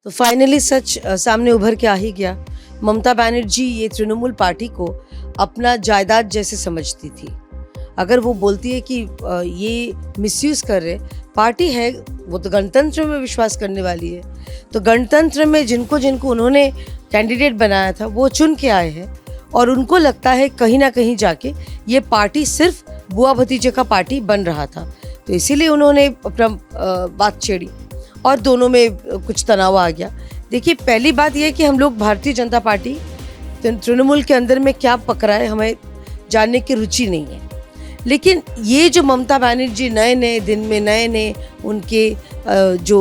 तो फाइनली सच सामने उभर के आ ही गया। ममता बनर्जी ये तृणमूल पार्टी को अपना जायदाद जैसे समझती थी। अगर वो बोलती है कि ये मिसयूज़ कर रहे, पार्टी है वो तो गणतंत्र में विश्वास करने वाली है, तो गणतंत्र में जिनको जिनको उन्होंने कैंडिडेट बनाया था वो चुन के आए हैं और उनको लगता है कहीं ना कहीं जाके ये पार्टी सिर्फ बुआ भतीजे का पार्टी बन रहा था, तो इसीलिए उन्होंने अपना बात छेड़ी और दोनों में कुछ तनाव आ गया। देखिए, पहली बात यह है कि हम लोग भारतीय जनता पार्टी तृणमूल के अंदर में क्या पकड़ा है हमें जानने की रुचि नहीं है, लेकिन ये जो ममता बनर्जी नए नए दिन में नए नए उनके जो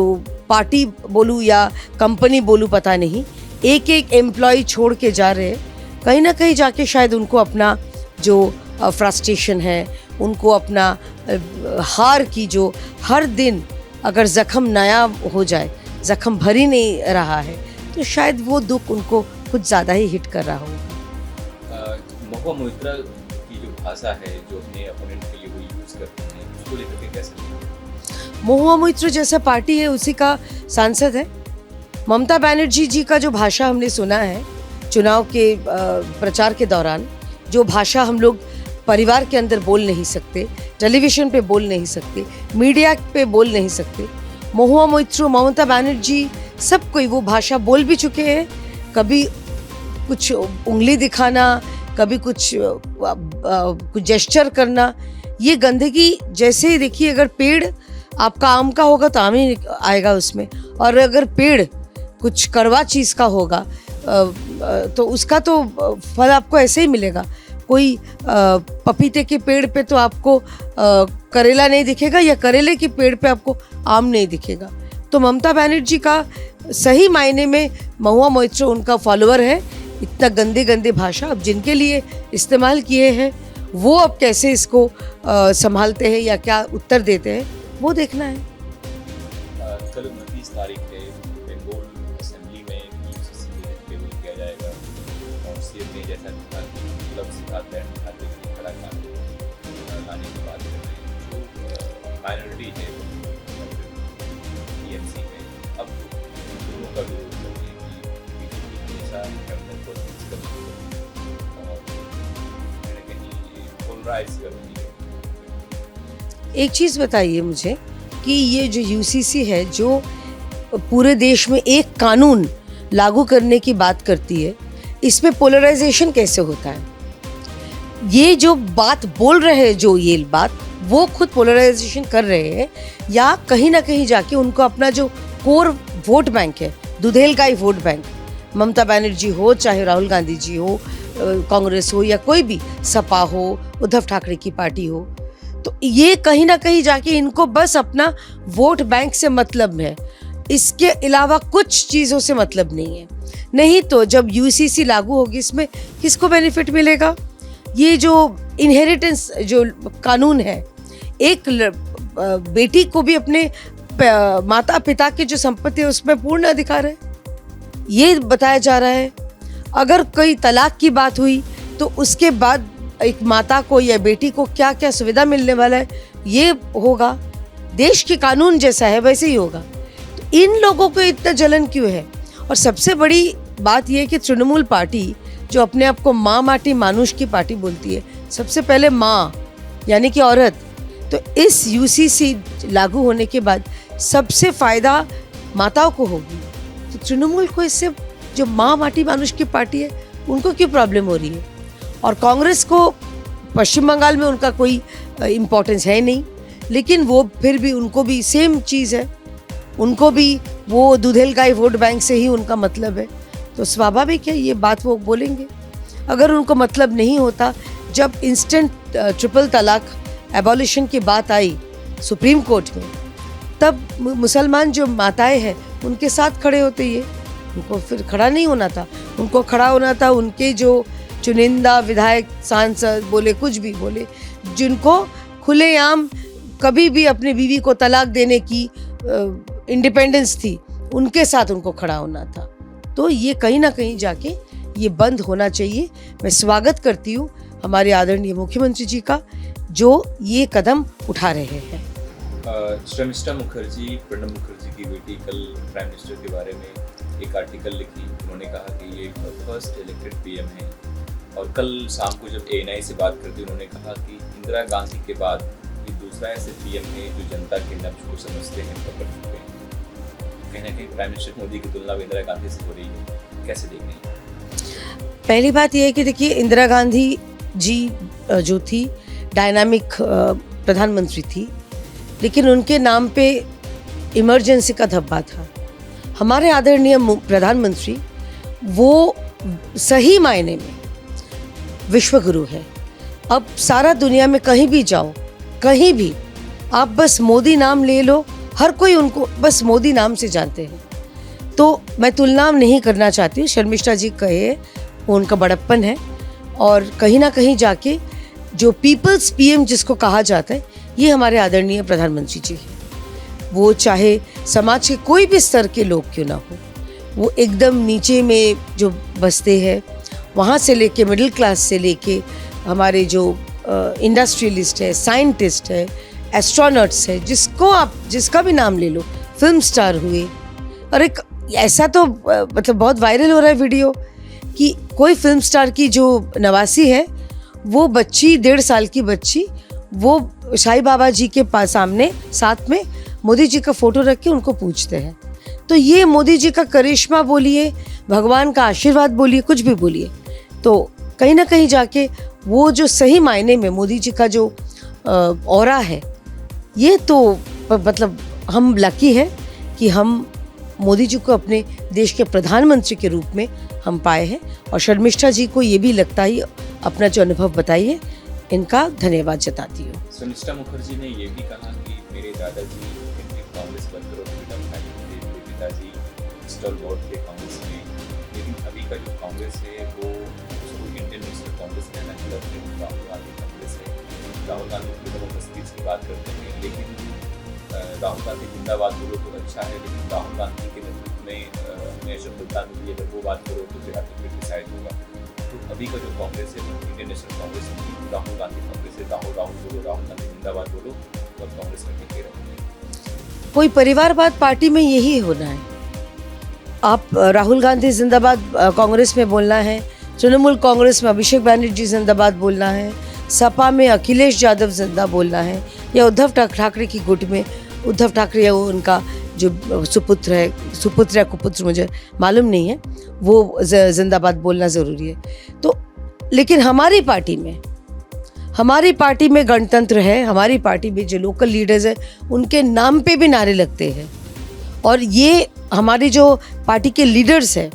पार्टी बोलूँ या कंपनी बोलूँ पता नहीं, एक एक एम्प्लॉय छोड़ के जा रहे हैं, कहीं ना कहीं जाके शायद उनको अपना जो फ्रस्ट्रेशन है, उनको अपना हार की जो हर दिन अगर ज़ख्म नया हो जाए, ज़ख्म भर ही नहीं रहा है, तो शायद वो दुख उनको कुछ ज़्यादा ही हिट कर रहा होगा। महुआ मोइत्रा की जो भाषा है जो अपने अपोनेंट के लिए वो यूज़ करते हैं, उसको लेकर के कैसे? महुआ मोइत्रा जैसा पार्टी है उसी का सांसद है। ममता बनर्जी जी का जो भाषा हमने सुना है चुनाव के प्रचार के दौरान, जो भाषा हम लोग परिवार के अंदर बोल नहीं सकते, टेलीविज़न पे बोल नहीं सकते, मीडिया पे बोल नहीं सकते, महुआ मोइत्रा ममता बनर्जी सब कोई वो भाषा बोल भी चुके हैं। कभी कुछ उंगली दिखाना, कभी कुछ जेस्चर करना, ये गंदगी जैसे ही देखिए, अगर पेड़ आपका आम का होगा तो आम ही आएगा उसमें, और अगर पेड़ कुछ कड़वा चीज़ का होगा तो उसका तो फल आपको ऐसे ही मिलेगा। कोई पपीते के पेड़ पे तो आपको करेला नहीं दिखेगा, या करेले के पेड़ पे आपको आम नहीं दिखेगा। तो ममता बनर्जी का सही मायने में महुआ मोइत्रा उनका फॉलोअर है। इतना गंदे गंदे भाषा अब जिनके लिए इस्तेमाल किए हैं वो अब कैसे इसको संभालते हैं या क्या उत्तर देते हैं, वो देखना है। कल 29 तारीख है, बंगाल असेंबली में यूसीसी में टेबल किया जाएगा और सीएम ने जैसा कहा कि मतलब सिद्धार्थ बैंड उठाते हुए खड़ा कर लाने की बात कर रहे हैं, जो माइनॉरिटी है टीएमसी में, अब दोनों का विरोध करते हैं कि बीजेपी हमेशा कैबिनेट को फिक्स करती है और कहीं ना कहीं पोलराइज करती है। एक चीज़ बताइए मुझे कि ये जो यूसीसी है जो पूरे देश में एक कानून लागू करने की बात करती है, इसमें पोलराइजेशन कैसे होता है? ये जो बात बोल रहे हैं, जो ये बात वो खुद पोलराइजेशन कर रहे हैं, या कहीं ना कहीं जाके उनको अपना जो कोर वोट बैंक है, दुधेल का ही वोट बैंक, ममता बनर्जी हो चाहे राहुल गांधी जी हो, कांग्रेस हो या कोई भी सपा हो, उद्धव ठाकरे की पार्टी हो, तो ये कहीं ना कहीं जाके इनको बस अपना वोट बैंक से मतलब है, इसके अलावा कुछ चीज़ों से मतलब नहीं है। नहीं तो जब यूसीसी लागू होगी इसमें किसको बेनिफिट मिलेगा? ये जो इनहेरिटेंस जो कानून है, एक बेटी को भी अपने माता पिता की जो संपत्ति है उसमें पूर्ण अधिकार है, ये बताया जा रहा है। अगर कोई तलाक की बात हुई तो उसके बाद एक माता को या बेटी को क्या क्या सुविधा मिलने वाला है, ये होगा। देश के कानून जैसा है वैसे ही होगा। तो इन लोगों को इतना जलन क्यों है? और सबसे बड़ी बात यह है कि तृणमूल पार्टी जो अपने आप को माँ माटी मानुष की पार्टी बोलती है, सबसे पहले माँ यानी कि औरत, तो इस यूसीसी लागू होने के बाद सबसे फ़ायदा माताओं को होगी। तो तृणमूल को इससे, जो माँ माटी मानुष की पार्टी है, उनको क्यों प्रॉब्लम हो रही है? और कांग्रेस को पश्चिम बंगाल में उनका कोई इम्पोर्टेंस है नहीं, लेकिन वो फिर भी उनको भी सेम चीज़ है, उनको भी वो दुधेल का ही वोट बैंक से ही उनका मतलब है, तो स्वाभाविक है ये बात वो बोलेंगे। अगर उनको मतलब नहीं होता, जब इंस्टेंट ट्रिपल तलाक एबॉलिशन की बात आई सुप्रीम कोर्ट में, तब मुसलमान जो माताएं हैं उनके साथ खड़े होते, ये उनको फिर खड़ा नहीं होना था। उनको खड़ा होना था उनके जो चुनिंदा विधायक सांसद बोले, कुछ भी बोले, जिनको खुलेआम कभी भी अपनी बीवी को तलाक देने की इंडिपेंडेंस थी, उनके साथ उनको खड़ा होना था। तो ये कहीं ना कहीं जाके ये बंद होना चाहिए। मैं स्वागत करती हूँ हमारे आदरणीय मुख्यमंत्री जी का, जो ये कदम उठा रहे हैं। शर्मिष्ठा मुखर्जी, प्रणब मुखर्जी की बेटी, कल प्राइम मिनिस्टर के बारे में एक आर्टिकल लिखी, उन्होंने कहा कि ये फर्स्ट इलेक्टेड पीएम है। और कल शाम को जब ANI से बात करते उन्होंने कहा कि इंदिरा गांधी के बाद ये दूसरा ऐसे पीएम है जो जनता के नब्ज को समझते हैं, पकड़ चुके हैं। कहीं ना कहीं प्राइम मिनिस्टर मोदी की तुलना इंदिरा गांधी से हो रही है, कैसे देख रहे हैं? पहली बात यह है कि देखिए, इंदिरा गांधी जी जो थी डायनामिक प्रधानमंत्री थी, लेकिन उनके नाम पे इमरजेंसी का धब्बा था। हमारे आदरणीय प्रधानमंत्री वो सही मायने में विश्वगुरु है। अब सारा दुनिया में कहीं भी जाओ, कहीं भी आप बस मोदी नाम ले लो, हर कोई उनको बस मोदी नाम से जानते हैं। तो मैं तुलना नहीं करना चाहती हूँ, शर्मिष्ठा जी कहे वो उनका बड़प्पन है, और कहीं ना कहीं जाके जो पीपल्स पीएम जिसको कहा जाता है, ये हमारे आदरणीय प्रधानमंत्री जी हैं। वो चाहे समाज के कोई भी स्तर के लोग क्यों ना हो, वो एकदम नीचे में जो बसते हैं, वहाँ से लेके मिडिल क्लास से लेके हमारे जो इंडस्ट्रियलिस्ट है, साइंटिस्ट है, एस्ट्रोनॉट्स है, जिसको आप जिसका भी नाम ले लो, फिल्म स्टार हुए। और एक ऐसा तो मतलब बहुत वायरल हो रहा है वीडियो कि कोई फिल्म स्टार की जो नवासी है, वो बच्ची 1.5 साल की बच्ची, वो साईं बाबा जी के पास सामने साथ में मोदी जी का फोटो रख के उनको पूछते हैं। तो ये मोदी जी का करिश्मा बोलिए, भगवान का आशीर्वाद बोलिए, कुछ भी बोलिए, तो कहीं ना कहीं जाके वो जो सही मायने में मोदी जी का जो ऑरा है, ये तो मतलब हम लकी हैं कि हम मोदी जी को अपने देश के प्रधानमंत्री के रूप में हम पाए हैं। और शर्मिष्ठा जी को ये भी लगता ही अपना जो अनुभव बताइए, इनका धन्यवाद जताती हूँ। शर्मिष्ठा मुखर्जी ने ये भी कहा कि मेरे दादाजी कांग्रेस वर्कर और फ्रीडम फाइटर थे, मेरे पिताजी स्टॉलवर्थ थे कांग्रेस में, लेकिन अभी का जो कांग्रेस है वो उसको इंडियन नेशनल कांग्रेस कहना चाहते हैं, राहुल गांधी कांग्रेस है। Rahul Gandhi freedom of speech की बात करते हैं, लेकिन राहुल गांधी जिंदाबाद बोलो तो अच्छा है, लेकिन राहुल गांधी के नेतृत्व में नेशनल प्रधानमंत्री अगर वो बात करो तो फिर आखिर डिसाइड होगा। तो अभी का जो कांग्रेस है वो इंडियन नेशनल कांग्रेस नहीं, राहुल गांधी कांग्रेस है। राहुल बोलो, राहुल गांधी जिंदाबाद बोलो, तो अब कांग्रेस में टिके रहोगे। कोई परिवारवाद पार्टी में यही होना है। आप राहुल गांधी जिंदाबाद कांग्रेस में बोलना है, तृणमूल कांग्रेस में अभिषेक बैनर्जी जिंदाबाद बोलना है, सपा में अखिलेश यादव जिंदा बोलना है, या उद्धव ठाकरे की गुट में उद्धव ठाकरे या वो उनका जो सुपुत्र या कुपुत्र मुझे मालूम नहीं है, वो जिंदाबाद बोलना ज़रूरी है। तो लेकिन हमारी पार्टी में गणतंत्र है, हमारी पार्टी में जो लोकल लीडर्स हैं उनके नाम पे भी नारे लगते हैं। और ये हमारी जो पार्टी के लीडर्स हैं,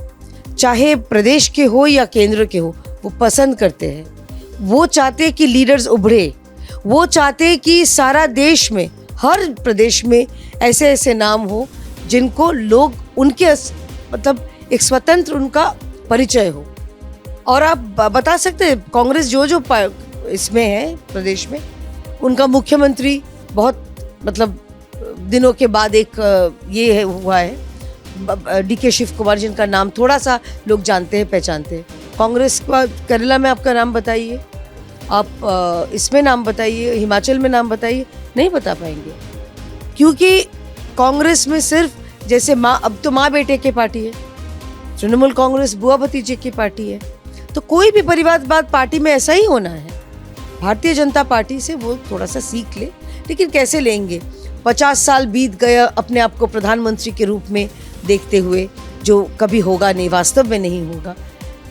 चाहे प्रदेश के हो या केंद्र के हो, वो पसंद करते हैं। वो चाहते हैं कि लीडर्स उभरे, वो चाहते हैं कि सारा देश में, हर प्रदेश में ऐसे ऐसे नाम हो जिनको लोग उनके मतलब एक स्वतंत्र उनका परिचय हो। और आप बता सकते हैं कांग्रेस जो इसमें है प्रदेश में, उनका मुख्यमंत्री बहुत मतलब दिनों के बाद एक ये हुआ है, DK शिव कुमार, जिनका नाम थोड़ा सा लोग जानते हैं, पहचानते हैं। कांग्रेस का केरला में आपका नाम बताइए, आप इसमें नाम बताइए, हिमाचल में नाम बताइए, नहीं बता पाएंगे। क्योंकि कांग्रेस में सिर्फ जैसे अब तो माँ बेटे की पार्टी है, तृणमूल कांग्रेस बुआ भतीजे की पार्टी है, तो कोई भी परिवारवाद पार्टी में ऐसा ही होना है। भारतीय जनता पार्टी से वो थोड़ा सा सीख ले, लेकिन कैसे लेंगे? 50 साल बीत गया अपने आप को प्रधानमंत्री के रूप में देखते हुए, जो कभी होगा नहीं, वास्तव में नहीं होगा।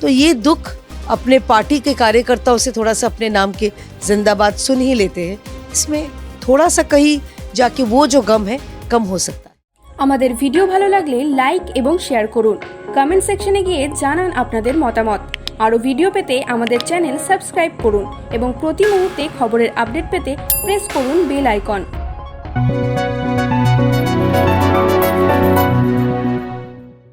तो ये दुख अपने पार्टी के कार्यकर्ताओं से थोड़ा सा अपने नाम के जिंदाबाद सुन ही लेते हैं। इसमें थोड़ा सा कहीं जाके वो जो गम है कम हो सकता है। আমাদের ভিডিও ভালো লাগলে লাইক এবং শেয়ার করুন, কমেন্ট সেকশনে গিয়ে জানান আপনাদের মতামত। আরও ভিডিও পেতে আমাদের চ্যানেল সাবস্ক্রাইব করুন এবং প্রতি মুহূর্তে খবরের আপডেট পেতে প্রেস করুন বেল আইকন।